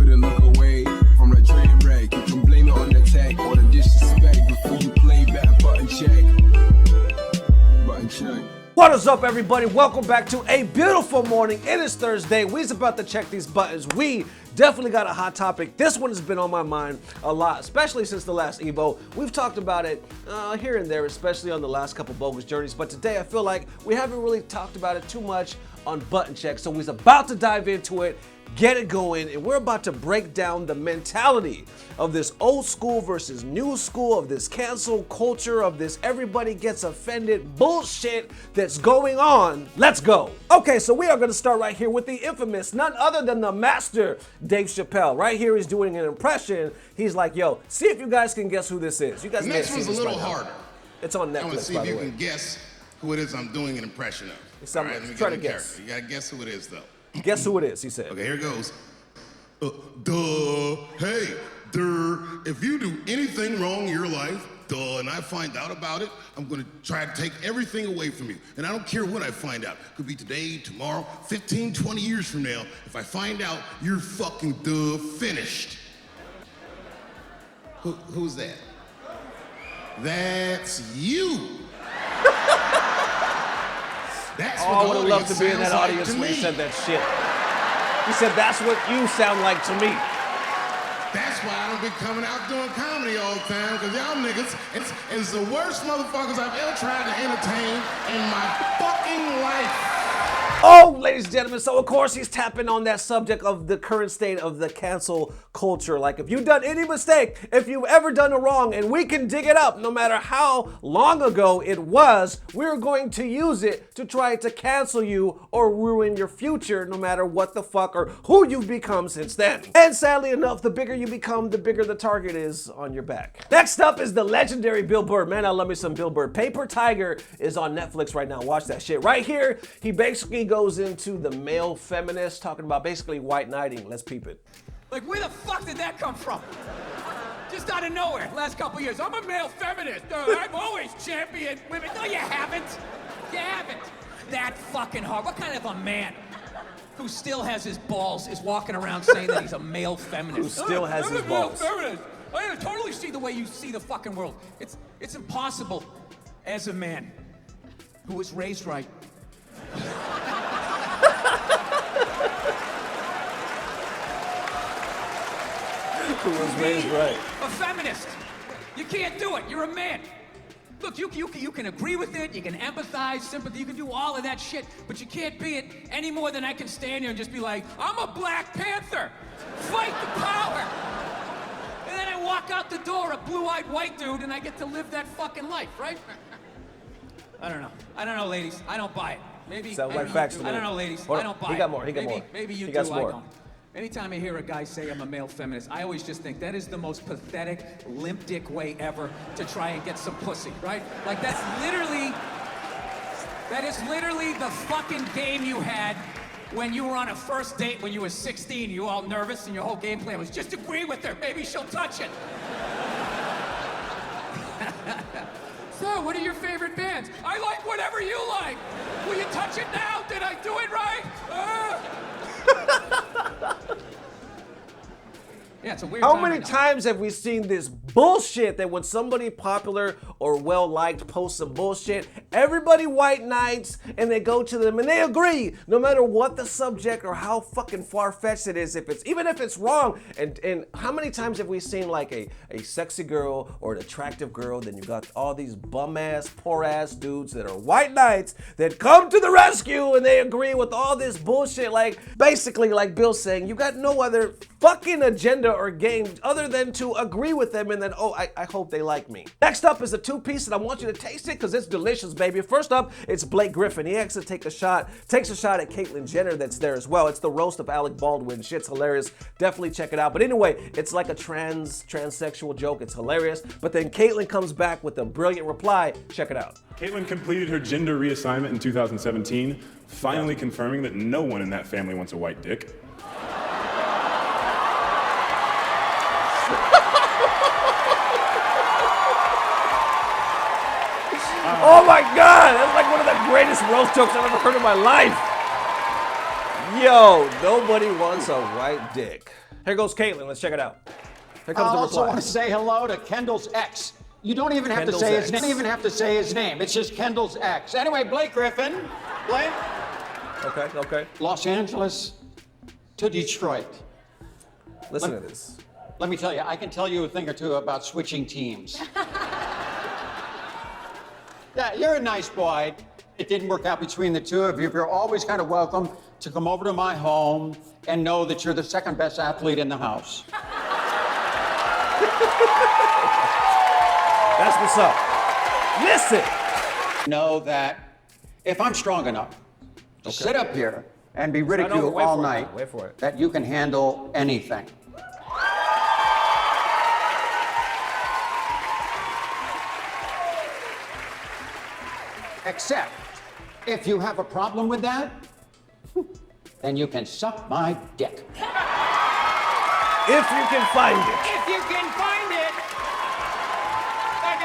couldn't look away from the train wreck. You can blame it on the tech or the disrespect before you play back. Button check. Button check. What is up, everybody? Welcome back to a beautiful morning. It is Thursday. We's about to check these buttons. We definitely got a hot topic. This one has been on my mind a lot, especially since the last Evo. We've talked about it here and there, especially on the last couple bogus journeys. But today I feel like we haven't really talked about it too much on button check. So we're about to dive into it, get it going, and we're about to break down the mentality of this old school versus new school, of this cancel culture, of this everybody gets offended bullshit that's going on. Let's go. Okay, so we are going to start right here with the infamous, none other than the master, Dave Chappelle. Right here he's doing an impression. He's like, yo, see if you guys can guess who this is. You guys next one's a little harder. It's on Netflix, I want to see if you can guess who it is I'm doing an impression of. All right, let me try to guess. You got to guess who it is, though. Guess who it is, he said. Okay, here goes. Hey, if you do anything wrong in your life, and I find out about it, I'm gonna try to take everything away from you. And I don't care what I find out. Could be today, tomorrow, 15, 20 years from now. If I find out, you're fucking finished. Who's that? That's you. That's what I would have loved to be in that audience when he said that shit. He said, that's what you sound like to me. That's why I don't be coming out doing comedy all the time, because y'all niggas, it's the worst motherfuckers I've ever tried to entertain in my fucking life. Oh, ladies and gentlemen, so of course he's tapping on that subject of the current state of the cancel culture. Like, if you've done any mistake, if you've ever done a wrong, and we can dig it up no matter how long ago it was, we're going to use it to try to cancel you or ruin your future, no matter what the fuck or who you've become since then. And sadly enough, the bigger you become, the bigger the target is on your back. Next up is the legendary Bill Burr. Man, I love me some Bill Burr. Paper Tiger is on Netflix right now. Watch that shit. Right here, he basically goes into the male feminist, talking about basically white knighting. Let's peep it. Like, where the fuck did that come from? Just out of nowhere, last couple years. I'm a male feminist. I've always championed women. No, you haven't. You haven't. That fucking hard. What kind of a man who still has his balls is walking around saying that he's a male feminist? Who still has his balls. I'm a male feminist. I totally see the way you see the fucking world. It's impossible as a man who was raised right. Who was raised right. A feminist. You can't do it. You're a man. Look, you can agree with it, you can empathize, sympathy, you can do all of that shit, but you can't be it any more than I can stand here and just be like, I'm a Black Panther. Fight the power. And then I walk out the door, a blue-eyed white dude, and I get to live that fucking life, right? I don't know, ladies. I don't buy it. Maybe. Sounds like facts to me. I don't know, ladies. Hold I don't buy it. He got more. He got more. Maybe you he do. got more. I don't. Anytime I hear a guy say I'm a male feminist, I always just think that is the most pathetic, limp dick way ever to try and get some pussy, right? Like, that is literally the fucking game you had when you were on a first date when you were 16. You were all nervous and your whole game plan was just agree with her, maybe she'll touch it. So, what are your favorite bands? I like whatever you like. Will you touch it now? Did I do it right? Yeah, it's a weird How time many right now. times have we seen this bullshit that when somebody popular or well-liked posts some bullshit, everybody white knights and they go to them and they agree no matter what the subject or how fucking far-fetched it is, even if it's wrong. And how many times have we seen like a sexy girl or an attractive girl, then you got all these bum-ass, poor-ass dudes that are white knights that come to the rescue and they agree with all this bullshit. Like, basically, like Bill's saying, you got no other fucking agenda or game other than to agree with them and then, oh, I hope they like me. Next up is a two-piece and I want you to taste it because it's delicious, baby. First up, it's Blake Griffin. He actually takes a shot at Caitlyn Jenner that's there as well. It's the roast of Alec Baldwin. Shit's hilarious. Definitely check it out. But anyway, it's like a transsexual joke. It's hilarious. But then Caitlyn comes back with a brilliant reply. Check it out. Caitlyn completed her gender reassignment in 2017, finally confirming that no one in that family wants a white dick. Oh my God, that's like one of the greatest roast jokes I've ever heard in my life. Yo, nobody wants a white dick. Here goes Caitlyn. Let's check it out. Here I comes the also reply. want to say hello to Kendall's ex. You don't even have Kendall's to say his ex. name. Even have to say his name. It's just Kendall's ex. Anyway, Blake Griffin. Blake. Okay. Los Angeles to Detroit. Listen to this. Let me tell you, I can tell you a thing or two about switching teams. Yeah, you're a nice boy. It didn't work out between the two of you. You're always kind of welcome to come over to my home and know that you're the second best athlete in the house. That's what's up. Listen. Know that if I'm strong enough to sit up here and be over. ridiculed Wait all for it. night, Wait for it. that you can handle anything. Except if you have a problem with that, then you can suck my dick. If you can find it. If you can find it. Thank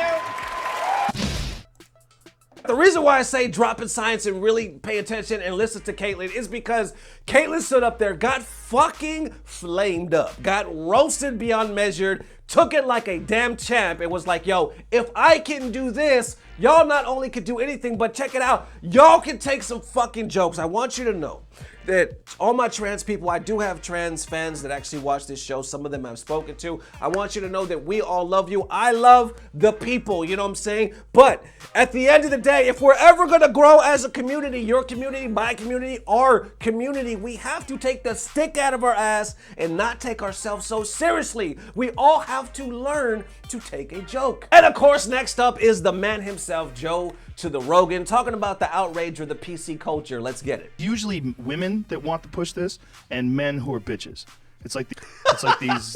you. The reason why I say drop in science and really pay attention and listen to Caitlyn is because Caitlyn stood up there, got fucking flamed up, got roasted beyond measured, took it like a damn champ and was like, yo, if I can do this, y'all not only can do anything, but check it out, y'all can take some fucking jokes. I want you to know that all my trans people, I do have trans fans that actually watch this show. Some of them I've spoken to. I want you to know that we all love you. I love the people, you know what I'm saying? But at the end of the day, if we're ever gonna grow as a community, your community, my community, our community, we have to take the stick out of our ass and not take ourselves so seriously. We all have to learn to take a joke. And of course, next up is the man himself, Joe to the Rogan, talking about the outrage or the PC culture. Let's get it. Usually women that want to push this and men who are bitches. It's like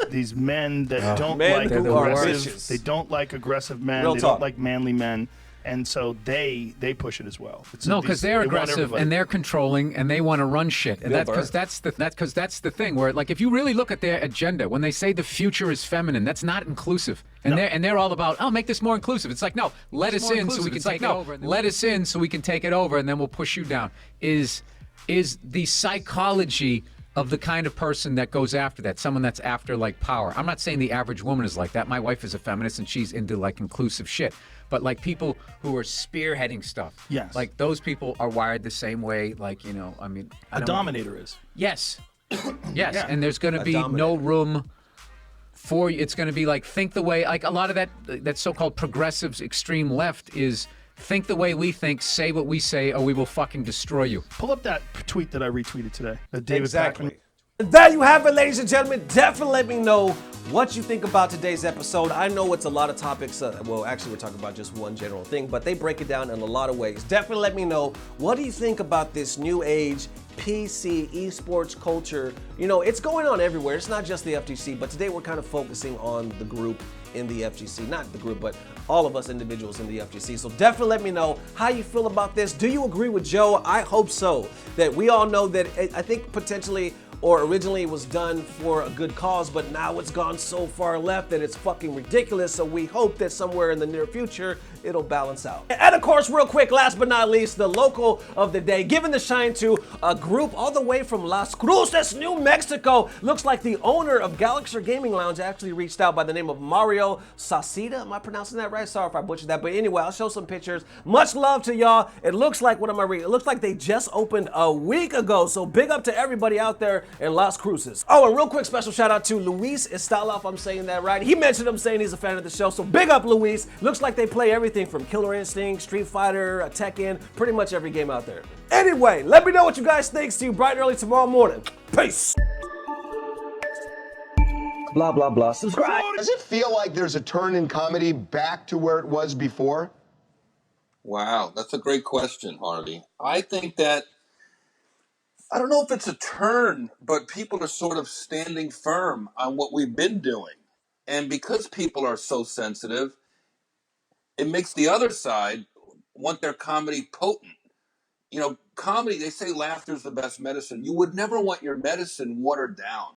these men that don't Men like who are aggressive. bitches. They don't like aggressive men. Real they talk. don't like manly men, and so they push it as well. No, because they're they want aggressive everybody- and they're controlling and they want to run shit. And Bill that's because that's the thing where, like, if you really look at their agenda, when they say the future is feminine, that's not inclusive. And they're all about, oh, make this more inclusive. It's like, no, let us in so we can take it over. Let us in so we can take it over, and then we'll push you down. Is the psychology of the kind of person that goes after that, someone that's after like power. I'm not saying the average woman is like that. My wife is a feminist and she's into like inclusive shit. But like people who are spearheading stuff, Yes. like those people are wired the same way. Like, you know, I mean, I A don't- dominator is. Yes, yes, Yeah. and there's going to be no room for you. It's going to be like think the way, like a lot of that so-called progressives, extreme left is think the way we think, say what we say, or we will fucking destroy you. Pull up that tweet that I retweated today. That David Exactly. Pakman. And there you have it, ladies and gentlemen. Definitely let me know what you think about today's episode. I know it's a lot of topics. Well, actually, we're talking about just one general thing, but they break it down in a lot of ways. Definitely let me know, what do you think about this new age PC esports culture? You know, it's going on everywhere. It's not just the FGC, but today we're kind of focusing on the group in the FGC. Not the group, but all of us individuals in the FGC. So definitely let me know how you feel about this. Do you agree with Joe? I hope so. That we all know that I think potentially or originally it was done for a good cause, but now it's gone so far left that it's fucking ridiculous. So we hope that somewhere in the near future, it'll balance out. And of course, real quick, last but not least, the local of the day, giving the shine to a group all the way from Las Cruces, New Mexico. Looks like the owner of Galaxy Gaming Lounge actually reached out by the name of Mario Sacida. Am I pronouncing that right? Sorry if I butchered that. But anyway, I'll show some pictures. Much love to y'all. It looks like, what am I reading? It looks like they just opened a week ago. So big up to everybody out there in Las Cruces. Oh, and real quick special shout out to Luis Estaloff. I'm saying that right. He mentioned him saying he's a fan of the show. So big up, Luis. Looks like they play everything from Killer Instinct, Street Fighter, Tekken, pretty much every game out there. Anyway, let me know what you guys think. See you bright and early tomorrow morning. Peace. Blah, blah, blah. Subscribe. Does it feel like there's a turn in comedy back to where it was before? Wow, that's a great question, Harvey. I think that, I don't know if it's a turn, but people are sort of standing firm on what we've been doing. And because people are so sensitive, it makes the other side want their comedy potent. You know, comedy, they say laughter's the best medicine. You would never want your medicine watered down.